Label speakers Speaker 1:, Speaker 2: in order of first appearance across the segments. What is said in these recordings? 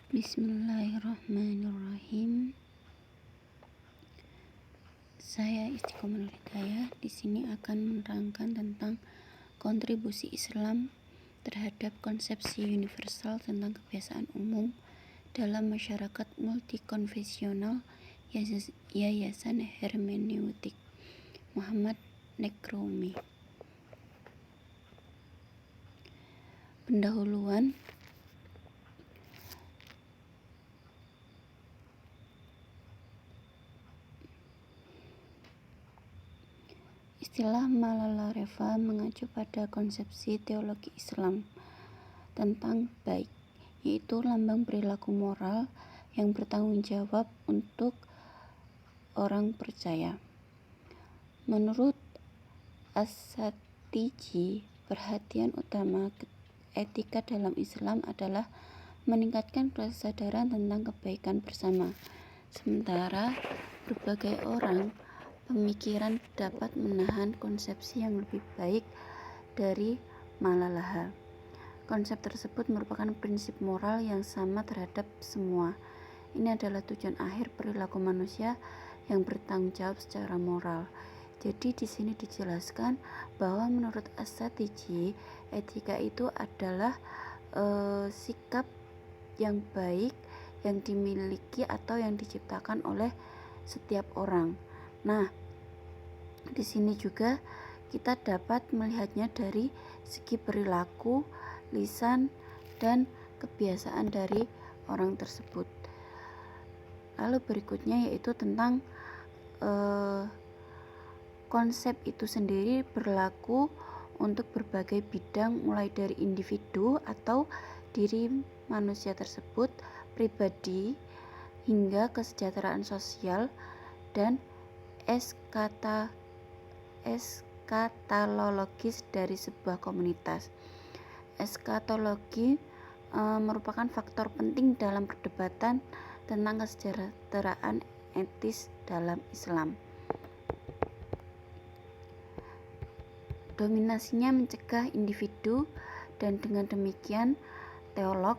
Speaker 1: Bismillahirrahmanirrahim. Saya Istiqomah Nur Hidayah di sini akan menerangkan tentang kontribusi Islam terhadap konsepsi universal tentang kebiasaan umum dalam masyarakat multikonfesional Yayasan Hermeneutik Muhammad Nekroumi. Pendahuluan. Istilah Malala Reva mengacu pada konsepsi teologi Islam tentang baik, yaitu lambang perilaku moral yang bertanggung jawab untuk orang percaya. Menurut As-Satiji, perhatian utama etika dalam Islam adalah meningkatkan kesadaran tentang kebaikan bersama. Sementara berbagai orang pemikiran dapat menahan konsepsi yang lebih baik dari Malalaha. Konsep tersebut merupakan prinsip moral yang sama terhadap semua. Ini adalah tujuan akhir perilaku manusia yang bertanggung jawab secara moral. Jadi di sini dijelaskan bahwa menurut As-Satiji, etika itu adalah sikap yang baik yang dimiliki atau yang diciptakan oleh setiap orang. Nah, di sini juga kita dapat melihatnya dari segi perilaku, lisan, dan kebiasaan dari orang tersebut. Lalu berikutnya yaitu tentang konsep itu sendiri berlaku untuk berbagai bidang, mulai dari individu atau diri manusia tersebut, pribadi, hingga kesejahteraan sosial dan eskatologis dari sebuah komunitas. Eskatologi merupakan faktor penting dalam perdebatan tentang kesejahteraan etis dalam Islam. Dominasinya mencegah individu, dan dengan demikian teolog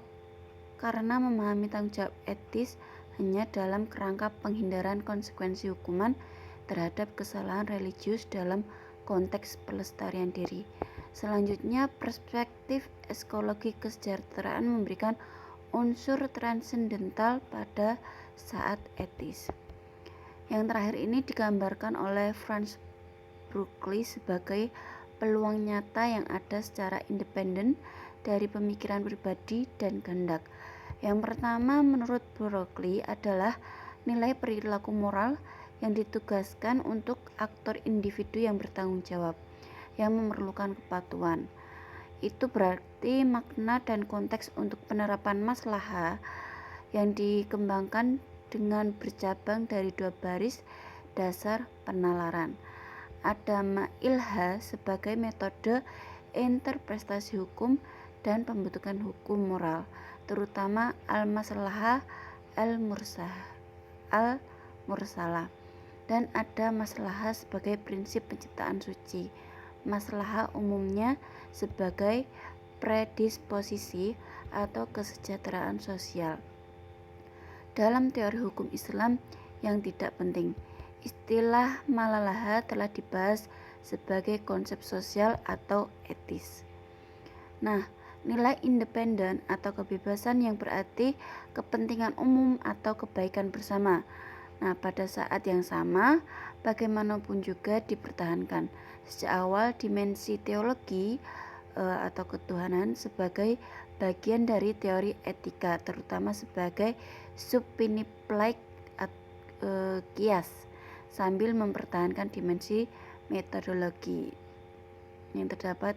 Speaker 1: karena memahami tanggung jawab etis hanya dalam kerangka penghindaran konsekuensi hukuman terhadap kesalahan religius dalam konteks pelestarian diri. Selanjutnya, perspektif eskologi kesejahteraan memberikan unsur transendental pada saat etis. Yang terakhir ini digambarkan oleh Franz Berkeley sebagai peluang nyata yang ada secara independen dari pemikiran pribadi dan kehendak. Yang pertama menurut Berkeley adalah nilai perilaku moral yang ditugaskan untuk aktor individu yang bertanggung jawab, yang memerlukan kepatuhan. Itu berarti makna dan konteks untuk penerapan maslahah yang dikembangkan dengan bercabang dari dua baris dasar penalaran. Ada ma'ilha sebagai metode interpretasi hukum dan pembentukan hukum moral, terutama al-maslahah al-mursalah, dan ada maslahah sebagai prinsip penciptaan suci. Maslahah umumnya sebagai predisposisi atau kesejahteraan sosial. Dalam teori hukum Islam yang tidak penting, istilah Malalaha telah dibahas sebagai konsep sosial atau etis. Nah, nilai independen atau kebebasan yang berarti kepentingan umum atau kebaikan bersama. Nah, pada saat yang sama, bagaimanapun juga dipertahankan. Sejak awal, dimensi teologi atau ketuhanan sebagai bagian dari teori etika, terutama sebagai subpiniplik kias, sambil mempertahankan dimensi metodologi yang terdapat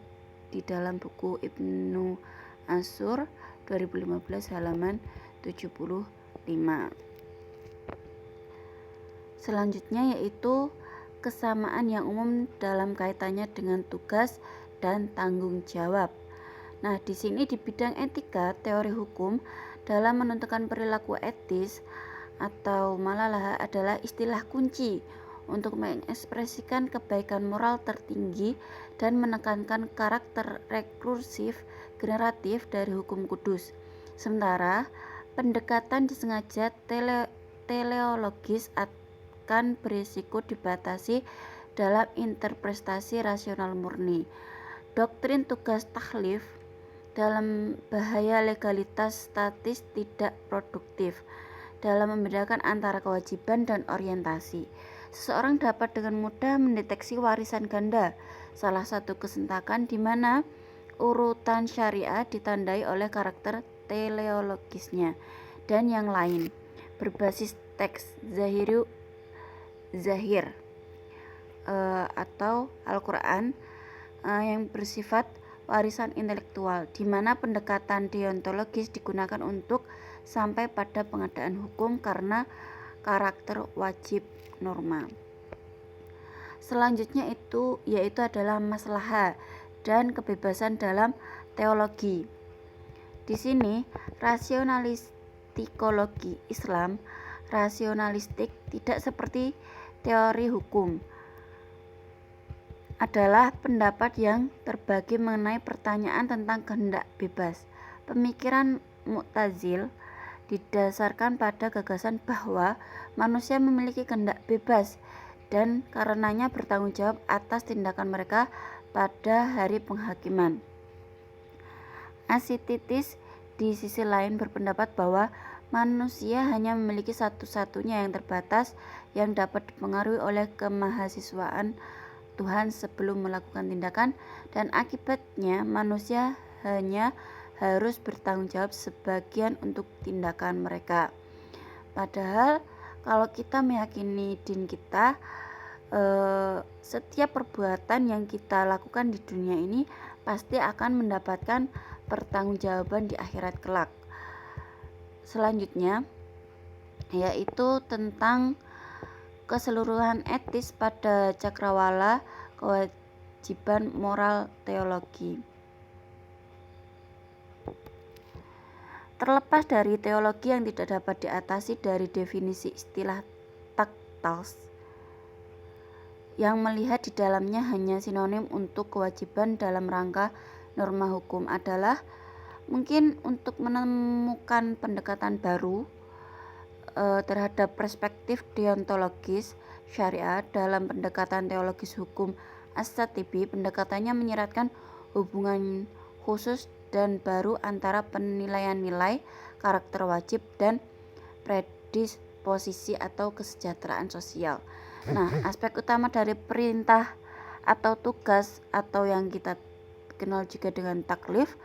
Speaker 1: di dalam buku Ibnu Ashur 2015 halaman 75. Selanjutnya yaitu kesamaan yang umum dalam kaitannya dengan tugas dan tanggung jawab. Nah, di sini di bidang etika, teori hukum dalam menentukan perilaku etis atau Malalaha adalah istilah kunci untuk mengekspresikan kebaikan moral tertinggi dan menekankan karakter rekursif generatif dari hukum kudus. Sementara pendekatan disengaja teleologis akan berisiko dibatasi dalam interpretasi rasional murni. Doktrin tugas taklif dalam bahaya legalitas statis tidak produktif dalam membedakan antara kewajiban dan orientasi. Seseorang dapat dengan mudah mendeteksi warisan ganda, salah satu kesentakan di mana urutan syariah ditandai oleh karakter teleologisnya, dan yang lain berbasis teks zahir atau Al-Quran yang bersifat warisan intelektual, di mana pendekatan deontologis digunakan untuk sampai pada pengadaan hukum karena karakter wajib norma. Selanjutnya yaitu adalah maslahah dan kebebasan dalam teologi. Di sini rasionalistikologi Islam rasionalistik tidak seperti teori hukum adalah pendapat yang terbagi mengenai pertanyaan tentang kehendak bebas. Pemikiran Mu'tazil didasarkan pada gagasan bahwa manusia memiliki kehendak bebas dan karenanya bertanggung jawab atas tindakan mereka pada hari penghakiman. Asititis di sisi lain berpendapat bahwa manusia hanya memiliki satu-satunya yang terbatas yang dapat dipengaruhi oleh kemahasiswaan Tuhan sebelum melakukan tindakan, dan akibatnya manusia hanya harus bertanggung jawab sebagian untuk tindakan mereka. Padahal kalau kita meyakini din kita, setiap perbuatan yang kita lakukan di dunia ini pasti akan mendapatkan pertanggungjawaban di akhirat kelak. Selanjutnya yaitu tentang keseluruhan etis pada cakrawala kewajiban moral teologi. Terlepas dari teologi yang tidak dapat diatasi dari definisi istilah taktals yang melihat di dalamnya hanya sinonim untuk kewajiban dalam rangka norma hukum, adalah mungkin untuk menemukan pendekatan baru terhadap perspektif deontologis syariat dalam pendekatan teologis hukum. As-Shatibi pendekatannya menyiratkan hubungan khusus dan baru antara penilaian nilai, karakter wajib, dan predisposisi atau kesejahteraan sosial. Nah, aspek utama dari perintah atau tugas atau yang kita kenal juga dengan taklif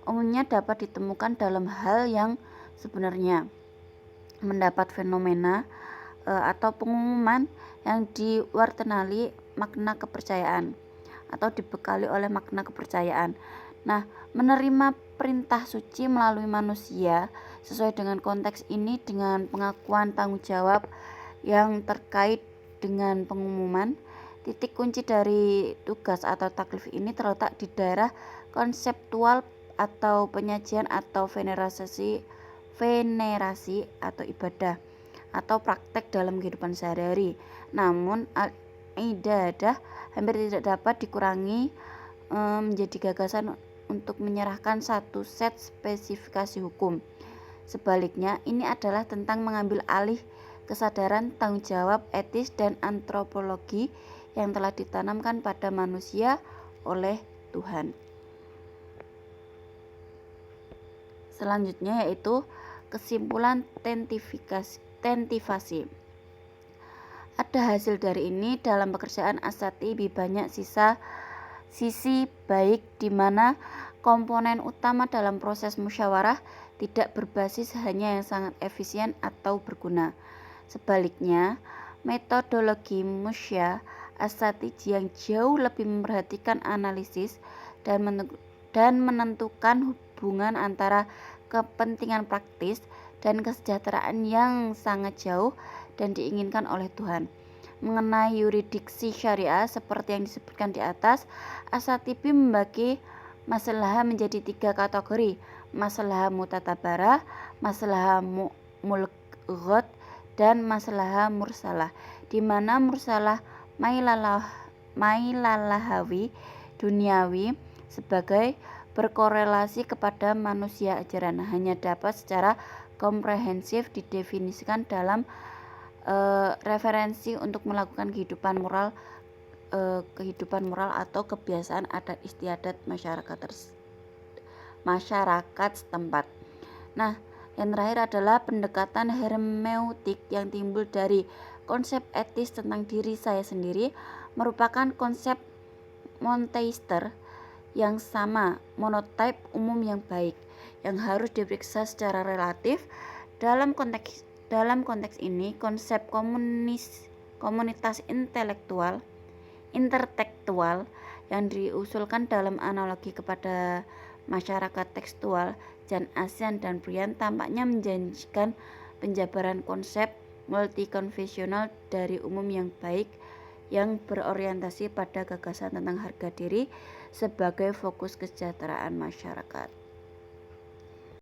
Speaker 1: umumnya dapat ditemukan dalam hal yang sebenarnya, mendapat fenomena atau pengumuman yang diwarnai makna kepercayaan atau dibekali oleh makna kepercayaan. Nah, menerima perintah suci melalui manusia sesuai dengan konteks ini dengan pengakuan tanggung jawab yang terkait dengan pengumuman. Titik kunci dari tugas atau taklif ini terletak di daerah konseptual atau penyajian atau venerasi atau ibadah atau praktek dalam kehidupan sehari-hari. Namun al-ibadah hampir tidak dapat dikurangi menjadi gagasan untuk menyerahkan satu set spesifikasi hukum. Sebaliknya, ini adalah tentang mengambil alih kesadaran tanggung jawab etis dan antropologi yang telah ditanamkan pada manusia oleh Tuhan. Selanjutnya yaitu kesimpulan tentifasi. Ada hasil dari ini dalam pekerjaan As-Shatibi banyak sisi baik di mana komponen utama dalam proses musyawarah tidak berbasis hanya yang sangat efisien atau berguna. Sebaliknya, metodologi musya As-Shatibi yang jauh lebih memperhatikan analisis dan menentukan hubungan antara kepentingan praktis dan kesejahteraan yang sangat jauh dan diinginkan oleh Tuhan. Mengenai yuridiksi syariah seperti yang disebutkan di atas, As-Shatibi membagi masalah menjadi 3 kategori: masalah mutatabarah, masalah mulghot, dan masalah mursalah, di mana mursalah mailalahawi duniawi sebagai berkorelasi kepada manusia ajaran hanya dapat secara komprehensif didefinisikan dalam referensi untuk melakukan kehidupan moral atau kebiasaan adat istiadat masyarakat setempat. Nah, yang terakhir adalah pendekatan hermeneutik yang timbul dari konsep etis tentang diri saya sendiri, merupakan konsep Montaister yang sama, monotipe umum yang baik, yang harus diperiksa secara relatif. Dalam konteks ini, konsep komunitas intertekstual yang diusulkan dalam analogi kepada masyarakat tekstual Jan Asian dan Brian tampaknya menjanjikan penjabaran konsep multikonfesional dari umum yang baik yang berorientasi pada gagasan tentang harga diri sebagai fokus kesejahteraan masyarakat.